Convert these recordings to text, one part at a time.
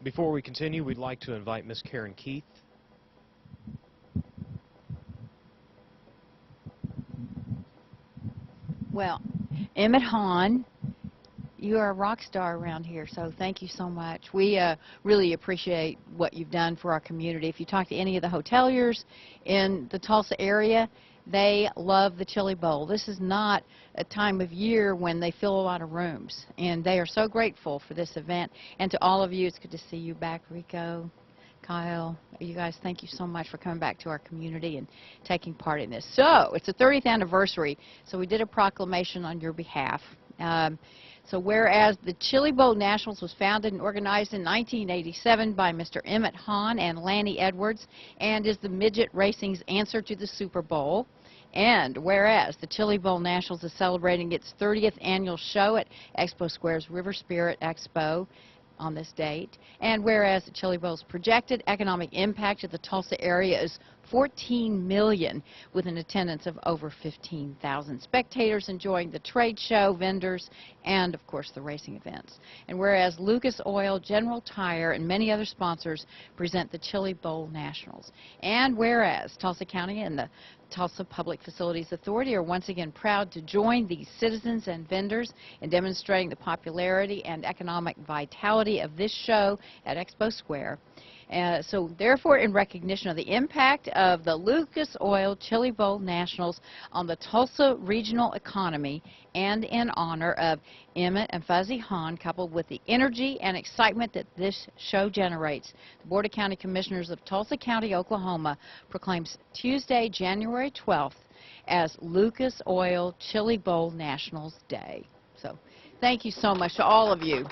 Before we continue, we'd like to invite Miss Karen Keith. Well, Emmett Hahn, you are a rock star around here, so thank you so much. We really appreciate what you've done for our community. If you talk to any of the hoteliers in the Tulsa area, they love the Chili Bowl. This is not a time of year when they fill a lot of rooms, and they are so grateful for this event. And to all of you, it's good to see you back, Rico, Kyle. You guys, thank you so much for coming back to our community and taking part in this. So, it's the 30th anniversary, so we did a proclamation on your behalf. So whereas the Chili Bowl Nationals was founded and organized in 1987 by Mr. Emmett Hahn and Lanny Edwards and is the midget racing's answer to the Super Bowl, and whereas the Chili Bowl Nationals is celebrating its 30th annual show at Expo Square's River Spirit Expo on this date, and whereas the Chili Bowl's projected economic impact to the Tulsa area is $14 million, with an attendance of over 15,000 spectators enjoying the trade show, vendors, and of course the racing events. And whereas Lucas Oil, General Tire, and many other sponsors present the Chili Bowl Nationals. And whereas Tulsa County and the Tulsa Public Facilities Authority are once again proud to join these citizens and vendors in demonstrating the popularity and economic vitality of this show at Expo Square. So therefore, in recognition of the impact of the Lucas Oil Chili Bowl Nationals on the Tulsa regional economy, and in honor of Emmett and Fuzzy Hahn, coupled with the energy and excitement that this show generates, the Board of County Commissioners of Tulsa County, Oklahoma, proclaims Tuesday, January 12th as Lucas Oil Chili Bowl Nationals Day. So thank you so much to all of you.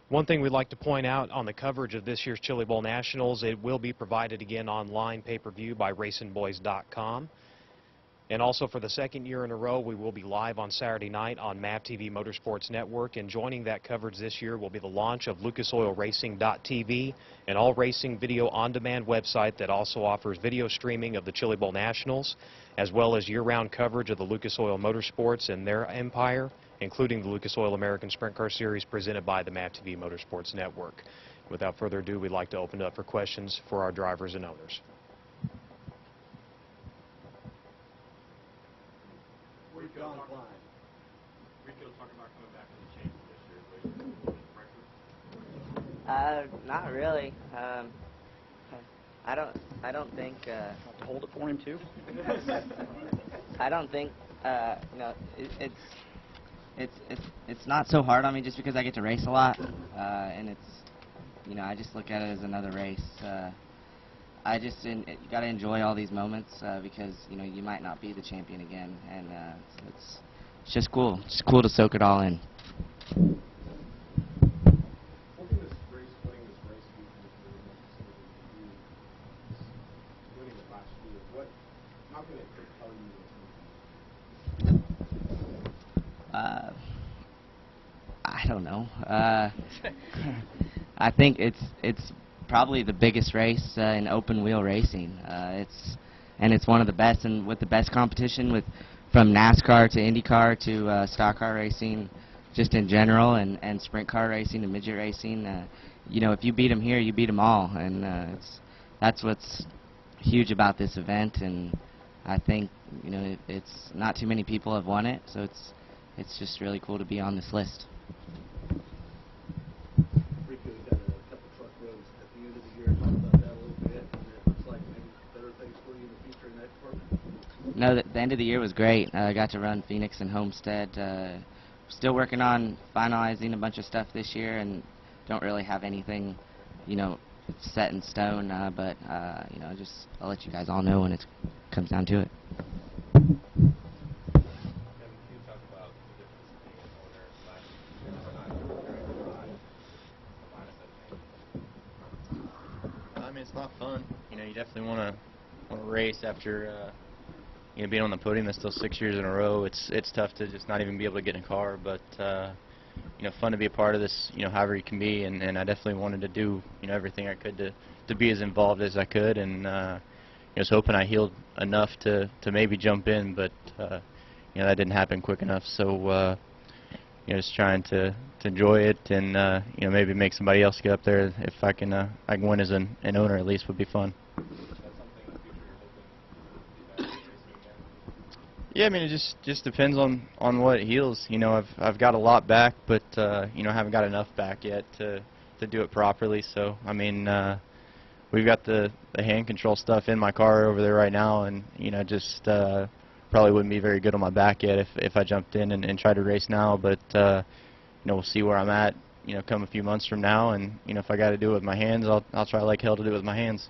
One thing we'd like to point out on the coverage of this year's Chili Bowl Nationals, it will be provided again online pay-per-view by racinboys.com. And also for the second year in a row, we will be live on Saturday night on MAV TV Motorsports Network. And joining that coverage this year will be the launch of lucasoilracing.tv, an all-racing video on-demand website that also offers video streaming of the Chili Bowl Nationals, as well as year-round coverage of the Lucas Oil Motorsports and their empire, including the Lucas Oil American Sprint Car Series presented by the MAV TV Motorsports Network. Without further ado, we'd like to open it up for questions for our drivers and owners. Rico talking about coming back to the championship this year. Not really. I don't think. Have to hold it for him too. I don't think. You know, it's not so hard on me just because I get to race a lot, and it's, you know, I just look at it as another race. You got to enjoy all these moments because, you know, you might not be the champion again, and so it's just cool. It's cool to soak it all in. I don't know. I think it's probably the biggest race in open wheel racing. It's one of the best, and with the best competition from NASCAR to IndyCar to stock car racing, just in general, and sprint car racing and midget racing. You know, if you beat them here, you beat them all, and that's what's huge about this event. And I think, you know, it's not too many people have won it, so it's just really cool to be on this list. Rico, you got a couple truck roads at the end of the year. Talk about that a little bit, and it looks like maybe better things for you in the future in that department. No, the end of the year was great. I got to run Phoenix and Homestead. Still working on finalizing a bunch of stuff this year, and don't really have anything, you know, set in stone. But you know, I'll let you guys all know when it comes down to it. I mean, it's not fun. You know, you definitely want to race after you know, being on the podium. That's still 6 years in a row. It's tough to just not even be able to get in a car, but you know, fun to be a part of this. You know, however you can be, and I definitely wanted to do, you know, everything I could to be as involved as I could, and you know, I was hoping I healed enough to maybe jump in, but you know, that didn't happen quick enough. So you know, just trying to enjoy it and you know, maybe make somebody else get up there. If I can win as an owner at least would be fun. Yeah, I mean, it just depends on what it heals. You know, I've got a lot back, but you know, I haven't got enough back yet to do it properly. So I mean, we've got the hand control stuff in my car over there right now, and you know, just probably wouldn't be very good on my back yet if I jumped in and tried to race now. But you know, we'll see where I'm at. You know, come a few months from now, and you know, if I got to do it with my hands, I'll try like hell to do it with my hands.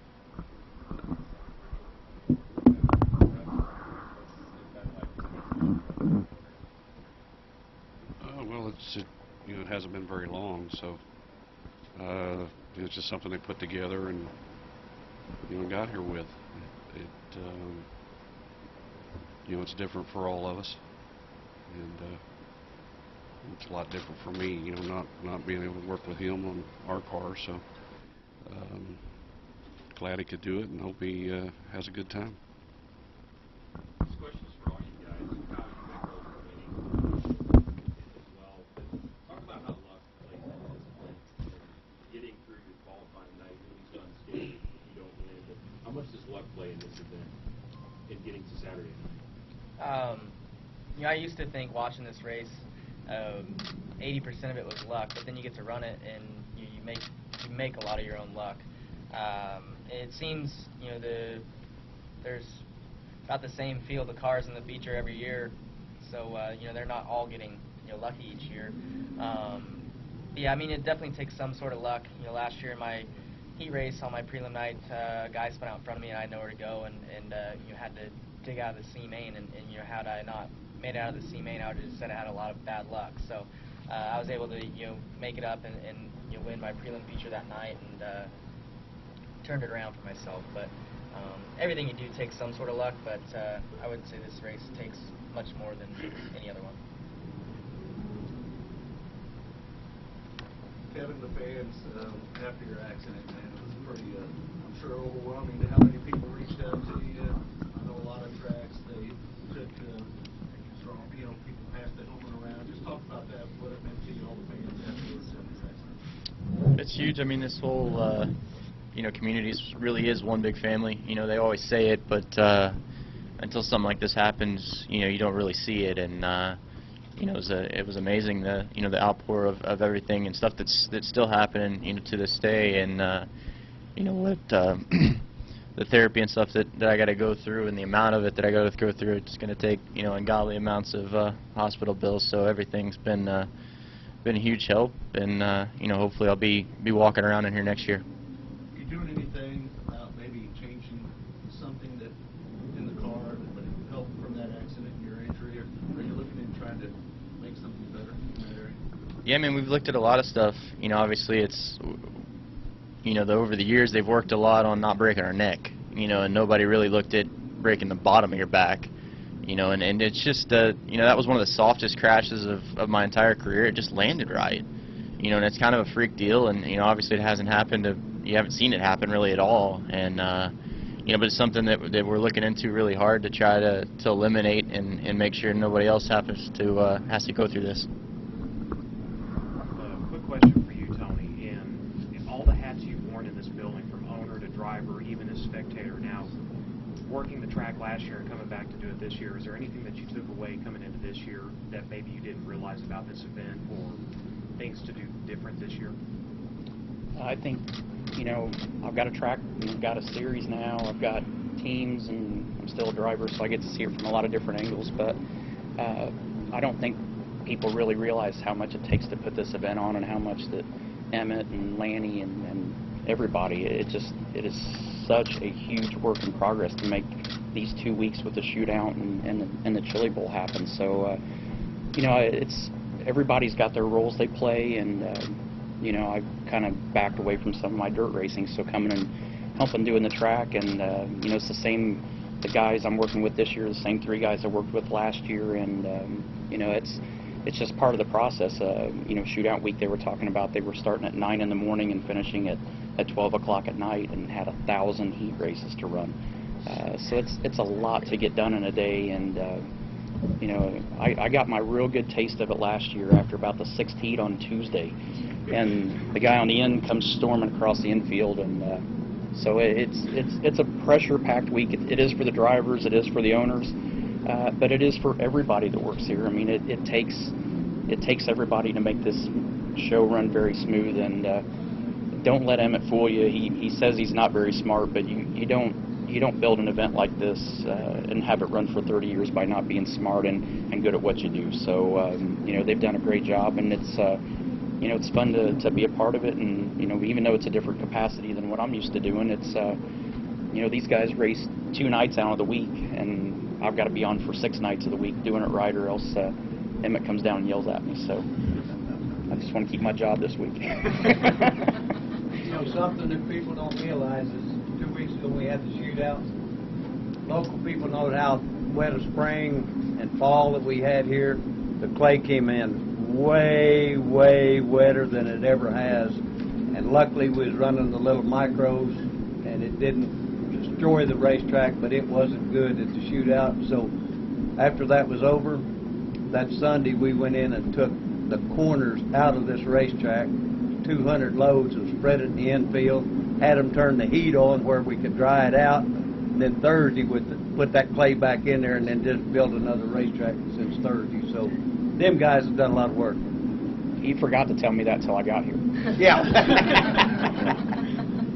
Well, you know, it hasn't been very long, so it's just something they put together and you know got here with. You know, it's different for all of us, and it's a lot different for me. You know, not being able to work with him on our car, so glad he could do it, and hope he has a good time. This question is for all you guys. How you make those winning as well. Talk about how luck plays into this win. Getting through your qualifying night, everything's done skating, you don't win. But how much does luck play in this event in getting to Saturday night? You know, I used to think watching this race, 80% of it was luck, but then you get to run it and you make a lot of your own luck. It seems, you know, there's about the same field of cars in the feature every year, so you know, they're not all getting, you know, lucky each year. Yeah, I mean, it definitely takes some sort of luck. You know, last year in my heat race on my prelim night, a guy spun out in front of me and I had nowhere to go, and you had to dig out of the C main, and you know, had I not made it out of the C main, I would have just said I had a lot of bad luck. So I was able to, you know, make it up and you know, win my prelim feature that night, and turned it around for myself. But everything you do takes some sort of luck, but I would say this race takes much more than any other one. Kevin, the fans, after your accident, man, it was pretty, I'm sure, overwhelming to how many people reached out to you. I know a lot of tracks, they took strong, you know, people passed the helmet around. Just talk about that, what it meant to you, all the fans afterwards of this accident. It's huge. I mean, this whole you know, community really is one big family. You know, they always say it, but until something like this happens, you know, you don't really see it. And you know, it was amazing, the you know, the outpour of everything and stuff that's still happening, you know, to this day. And you know what, the therapy and stuff that I got to go through, and the amount of it that I got to go through, it's going to take, you know, ungodly amounts of hospital bills. So everything's been a huge help, and you know, hopefully I'll be walking around in here next year. Are you doing anything about maybe changing something that in the car that would help from that accident and your injury, or are you looking at trying to make something better in that area? Yeah, I mean, we've looked at a lot of stuff. You know, obviously it's, you know, over the years they've worked a lot on not breaking our neck, you know, and nobody really looked at breaking the bottom of your back, you know, and it's just, you know, that was one of the softest crashes of my entire career. It just landed right, you know, and it's kind of a freak deal, and, you know, obviously it hasn't happened, you haven't seen it happen really at all, and, you know, but it's something that we're looking into really hard to try to eliminate and make sure nobody else has to go through this. Quick question for you, Tony. In all the hats you've worn in this building, from owner to driver, even as spectator now, working the track last year and coming back to do it this year, is there anything that you took away coming into this year that maybe you didn't realize about this event, or things to do different this year? I think, you know, I've got a track, I've got a series now, I've got teams, and I'm still a driver, so I get to see it from a lot of different angles. But I don't think people really realize how much it takes to put this event on, and how much that Emmett and Lanny and everybody, it is such a huge work in progress to make these 2 weeks with the shootout and the Chili Bowl happen. So, you know, everybody's got their roles they play, and you know, I've kind of backed away from some of my dirt racing, so coming and helping doing the track, and you know, it's the guys I'm working with this year, the same 3 guys I worked with last year, and you know, it's just part of the process. You know, shootout week, they were talking about, they were starting at 9 in the morning and finishing at 12 o'clock at night, and had 1,000 heat races to run. So it's a lot to get done in a day, and You know, I got my real good taste of it last year after about the 6th heat on Tuesday, and the guy on the end comes storming across the infield, and so it's a pressure-packed week. It is for the drivers, it is for the owners, but it is for everybody that works here. I mean, it takes everybody to make this show run very smooth, and don't let Emmett fool you. He says he's not very smart, but you don't build an event like this and have it run for 30 years by not being smart and good at what you do. So you know, they've done a great job, and it's you know, it's fun to be a part of it. And you know, even though it's a different capacity than what I'm used to doing, it's you know, these guys race 2 nights out of the week, and I've got to be on for 6 nights of the week doing it right, or else Emmett comes down and yells at me. So I just want to keep my job this week. You know, something that people don't realize is 2 weeks ago we had the shootout. Local people know how wet a spring and fall that we had here. The clay came in way, way wetter than it ever has. And luckily we was running the little micros and it didn't destroy the racetrack, but it wasn't good at the shootout. So after that was over, that Sunday we went in and took the corners out of this racetrack, 200 loads, and spread it in the infield, had them turn the heat on where we could dry it out, and then Thursday put that clay back in there and then just build another racetrack since Thursday. So them guys have done a lot of work. He forgot to tell me that till I got here. Yeah.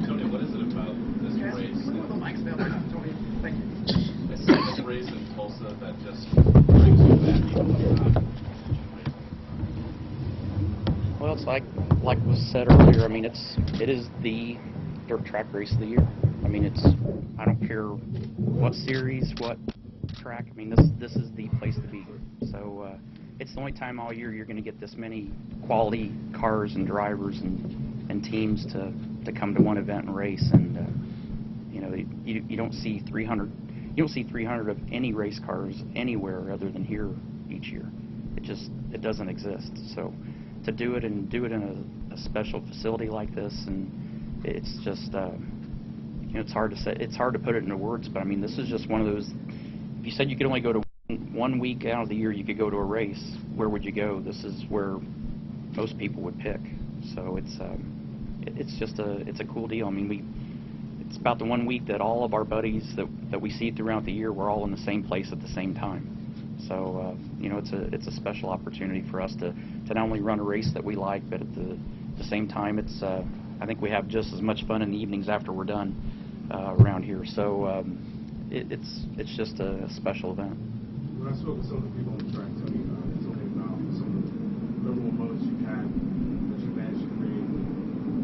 Tony, what is it about this race? This race in Tulsa that just brings you that people? Well, it's like was said earlier. I mean, it is the dirt track race of the year. I mean, I don't care what series, what track. I mean, this is the place to be. So it's the only time all year you're going to get this many quality cars and drivers and teams to come to one event and race. And you know, you don't see 300. You don't see 300 of any race cars anywhere other than here each year. It doesn't exist. So to do it in a special facility like this, and it's just you know, it's hard to say, it's hard to put it into words, but I mean, this is just one of those. If you said you could only go to one week out of the year, you could go to a race, where would you go? This is where most people would pick. So it's just it's a cool deal. I mean, it's about the 1 week that all of our buddies that we see throughout the year, we're all in the same place at the same time. So you know, it's a special opportunity for us to not only run a race that we like, but at the same time, it's I think we have just as much fun in the evenings after we're done around here. So it's just a special event. When I spoke with some of the people on the track, Tony, they told me about some of the memorable moments you've had that you managed to create.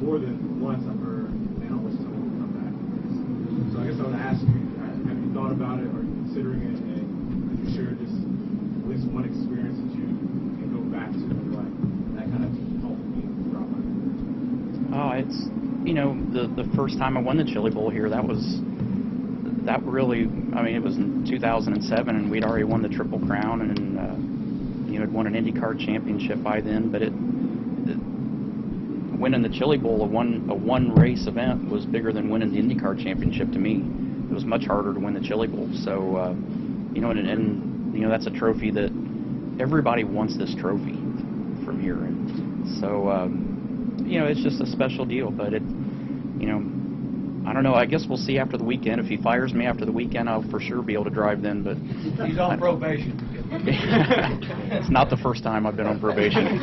More than once, I've heard, man, I always tell them to come back. So I guess I want to ask you, have you thought about it? Are you considering it? And could you share just at least one experience that you can go back to, like that kind of helped me throughout my career? Oh, it's, you know, the first time I won the Chili Bowl here, that really, I mean, it was in 2007, and we'd already won the Triple Crown, and you know, had won an IndyCar championship by then. But winning the Chili Bowl, a one race event, was bigger than winning the IndyCar championship to me. It was much harder to win the Chili Bowl. So you know, and you know, that's a trophy that everybody wants, this trophy from here. And so you know, it's just a special deal. But it, you know, I don't know. I guess we'll see after the weekend. If he fires me after the weekend, I'll for sure be able to drive then. But he's on probation. It's not the first time I've been on probation.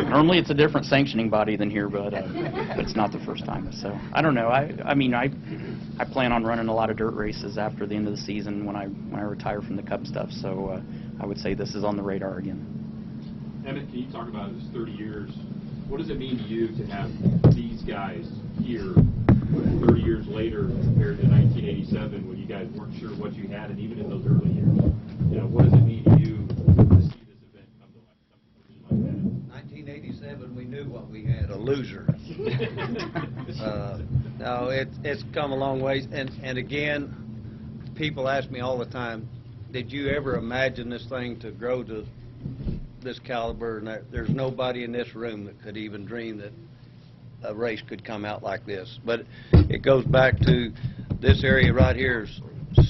Normally it's a different sanctioning body than here, but it's not the first time. So I don't know. I mean, I plan on running a lot of dirt races after the end of the season when I retire from the Cup stuff. So I would say this is on the radar again. Emmett, can you talk about this 30 years? What does it mean to you to have these guys here 30 years later compared to 1987 when you guys weren't sure what you had, and even in those early years? You know, what does it mean to you to see this event come to fruition like that? 1987, we knew what we had, a loser. No, it's come a long ways. And again, people ask me all the time, did you ever imagine this thing to grow to this caliber? And there's nobody in this room that could even dream that a race could come out like this. But it goes back to this area right here is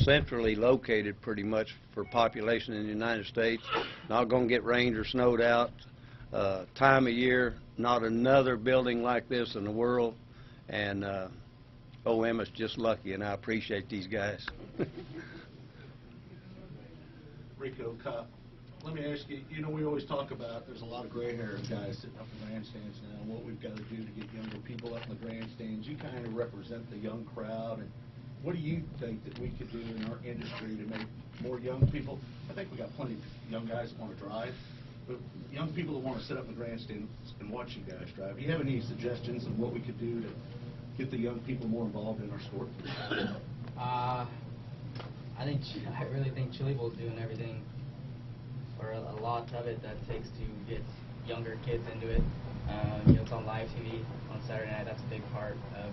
centrally located pretty much for population in the United States. Not going to get rained or snowed out. Time of year, not another building like this in the world. And OM's just lucky, and I appreciate these guys. Rico, Kyle, let me ask you, you know, we always talk about there's a lot of gray-haired guys sitting up in the grandstands now, and what we've got to do to get younger people up in the grandstands. You kind of represent the young crowd, and what do you think that we could do in our industry to make more young people? I think we got plenty of young guys that want to drive, but young people that want to sit up in the grandstands and watch you guys drive. Do you have any suggestions of what we could do to get the young people more involved in our sport? I really think Chili Bowl's doing everything, or a lot of it, that takes to get younger kids into it. You know, it's on live TV on Saturday night. That's a big part of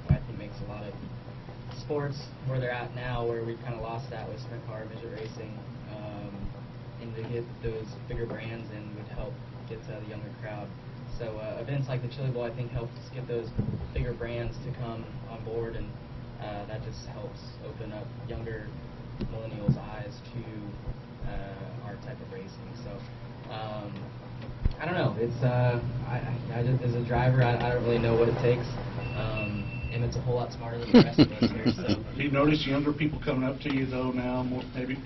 what I think makes a lot of sports where they're at now, where we've kind of lost that with sprint car, midget racing, and to get those bigger brands in would help get to the younger crowd. So events like the Chili Bowl, I think, helps get those bigger brands to come on board, and that just helps open up younger millennials' eyes to our type of racing. So I don't know. It's I just, as a driver, I don't really know what it takes. Emmett's a whole lot smarter than the rest of us here. So Do you notice younger people coming up to you though now, more maybe?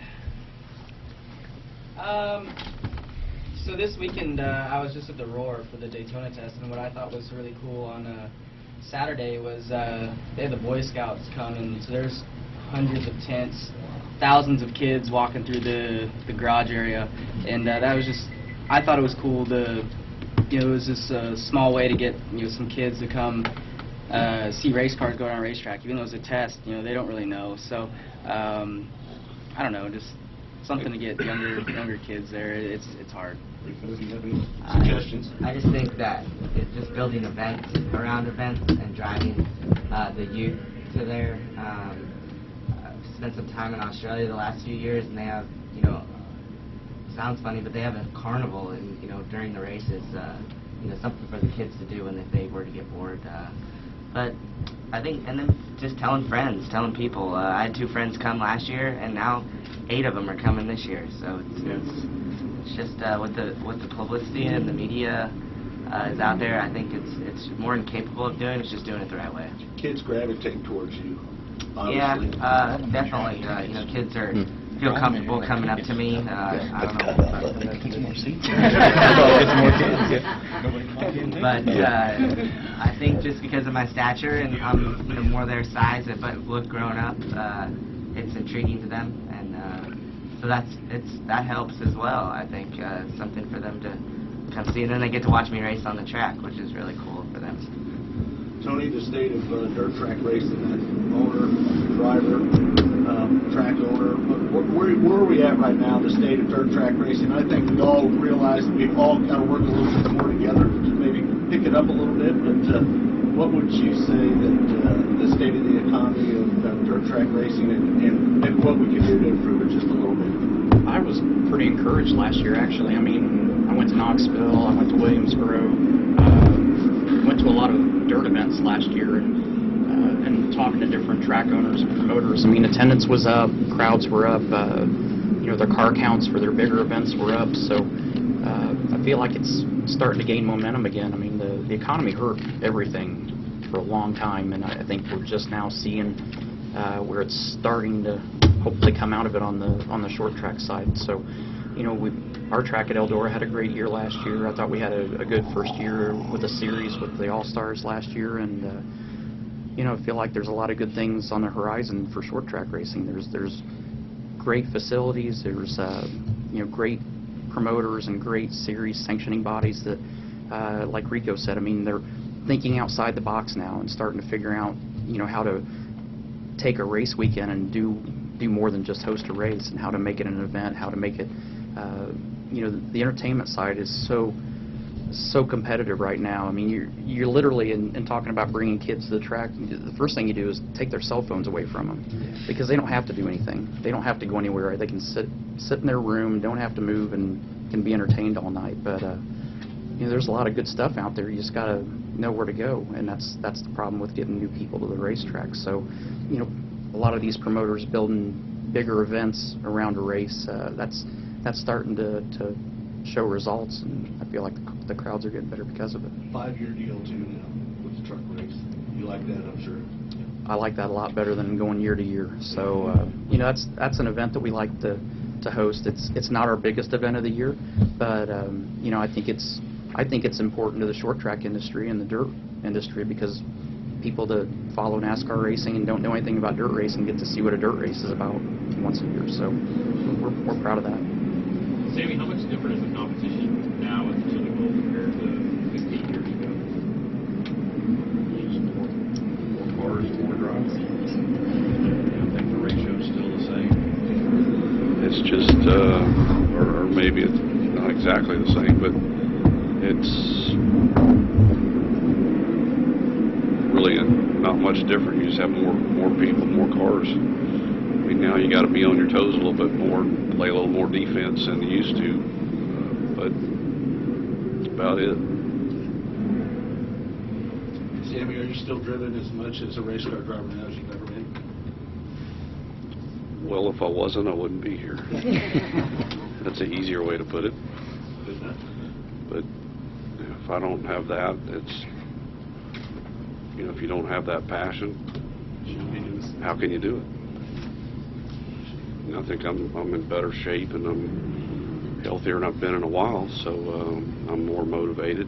So this weekend, I was just at the Roar for the Daytona test, and what I thought was really cool on Saturday was they had the Boy Scouts come, and so there's hundreds of tents, thousands of kids walking through the garage area, and that was just, I thought it was cool to, you know, it was just a small way to get, you know, some kids to come see race cars go down a racetrack. Even though it's a test, you know, they don't really know. So I don't know, just something to get younger kids there. It's hard. Do you have any suggestions? I just think that it's just building events around events and driving the youth to there. I've spent some time in Australia the last few years, and they have, you know, sounds funny, but they have a carnival, and you know, during the races, you know, something for the kids to do, and if they were to get bored. But I think, and then just telling friends, telling people. I had 2 friends come last year, and now 8 of them are coming this year. So it's just with the publicity and the media is out there. I think it's more than capable of doing. It's just doing it the right way. Kids gravitate towards you, obviously. Yeah, definitely. You know, kids feel comfortable coming up to me. I don't know. But I think just because of my stature and I'm, you know, more their size, but look grown up, it's intriguing to them, and so that helps as well. I think something for them to come see, and then they get to watch me race on the track, which is really cool for them. Tony, the state of dirt track racing, owner, driver, track owner, where are we at right now, the state of dirt track racing? I think we all realize that we've all got to work a little bit more together to maybe pick it up a little bit, but what would you say that the state of the economy of dirt track racing and what we can do to improve it just a little bit? I was pretty encouraged last year, actually. I mean, I went to Knoxville, I went to Williamsboro, went to a lot of dirt events last year, and talking to different track owners and promoters. I mean, attendance was up, crowds were up, you know, their car counts for their bigger events were up. So I feel like it's starting to gain momentum again. I mean, the economy hurt everything for a long time, and I think we're just now seeing where it's starting to hopefully come out of it on the short track side. So, you know, our track at Eldora had a great year last year. I thought we had a good first year with the series with the All-Stars last year, and you know, I feel like there's a lot of good things on the horizon for short track racing. There's great facilities. There's you know, great promoters and great series sanctioning bodies that, like Rico said, I mean, they're thinking outside the box now and starting to figure out, you know, how to take a race weekend and do more than just host a race, and how to make it an event, how to make it, you know, the entertainment side is so competitive right now. I mean, you're literally in talking about bringing kids to the track, the first thing you do is take their cell phones away from them, because they don't have to do anything. They don't have to go anywhere. They can sit in their room, don't have to move, and can be entertained all night. But you know, there's a lot of good stuff out there. You just got to know where to go, and that's the problem with getting new people to the racetrack. So, you know, a lot of these promoters building bigger events around a race, that's starting to show results, and I feel like the crowds are getting better because of it. 5-year deal too now with the truck race. You like that, I'm sure. I like that a lot better than going year to year. So you know, that's an event that we like to host. It's not our biggest event of the year, but you know, I think it's important to the short track industry and the dirt industry, because people that follow NASCAR racing and don't know anything about dirt racing get to see what a dirt race is about once a year. So we're proud of that. Sammy, how much different is the competition now at the Chili Bowl compared to 15 years ago? Just more cars, more drivers. I think the ratio's still the same. It's just, or maybe it's not exactly the same, but it's really not much different. You just have more people, more cars. I mean, now you got to be on your toes a little bit more, play a little more defense than you used to, but that's about it. Sammy, are you still driven as much as a race car driver now as you've ever been? Well, if I wasn't, I wouldn't be here. That's an easier way to put it. But if I don't have that, it's, you know, if you don't have that passion, how can you do it? And I think I'm in better shape, and I'm healthier than I've been in a while, so I'm more motivated.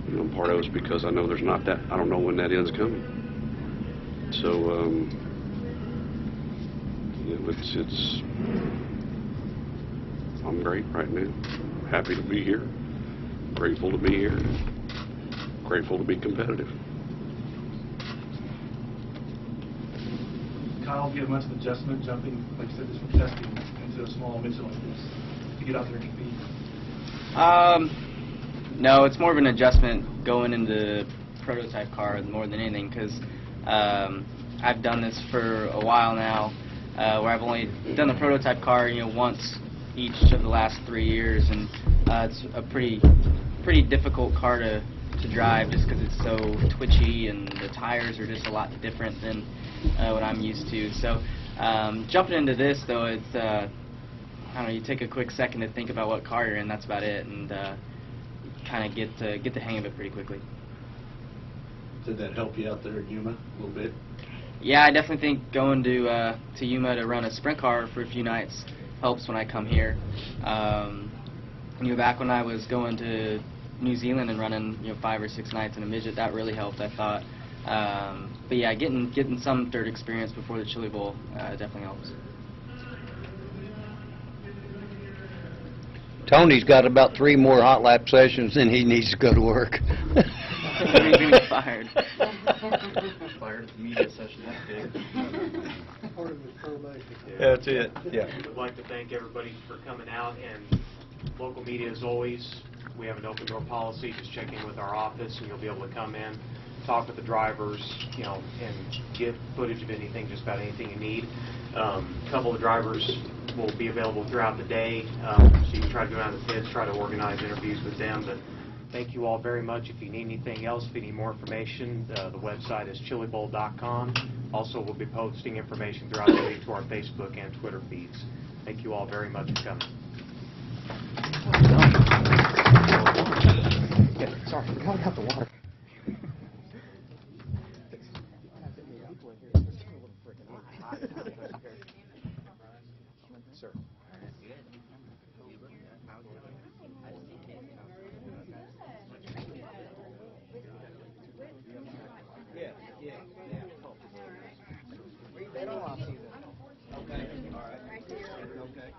You know, part of it's because I know there's not that, I don't know when that end's coming. So, you know, it's I'm great right now. Happy to be here. Grateful to be here. Grateful to be competitive. Kyle, do you have much of an adjustment jumping, like you said, just from testing into a small midget like this to get out there and compete? No, it's more of an adjustment going into prototype car more than anything, because I've done this for a while now, where I've only done the prototype car, you know, once each of the last 3 years, and it's a pretty difficult car to drive, just because it's so twitchy and the tires are just a lot different than what I'm used to. So jumping into this, though, it's I don't know, you take a quick second to think about what car you're in, that's about it, and kind of get the hang of it pretty quickly. Did that help you out there at Yuma a little bit? Yeah, I definitely think going to Yuma to run a sprint car for a few nights helps when I come here. You know, back when I was going to New Zealand and running, you know, 5 or 6 nights in a midget, that really helped, I thought. But yeah, getting some dirt experience before the Chili Bowl definitely helps. Tony's got about 3 more hot lap sessions and he needs to go to work. He's gonna get fired. Fired at the media session, that's big. Yeah, that's it. Yeah. I'd like to thank everybody for coming out, and local media as always. We have an open door policy. Just check in with our office and you'll be able to come in, talk with the drivers, you know, and get footage of anything, just about anything you need. A couple of drivers will be available throughout the day, so you can try to go down to the pits, try to organize interviews with them. But thank you all very much. If you need anything else, if you need more information, the website is chilibowl.com. Also, we'll be posting information throughout the week to our Facebook and Twitter feeds. Thank you all very much for coming. Sorry, I forgot about the water. Sir. They don't want to see that. Okay. All right. Okay.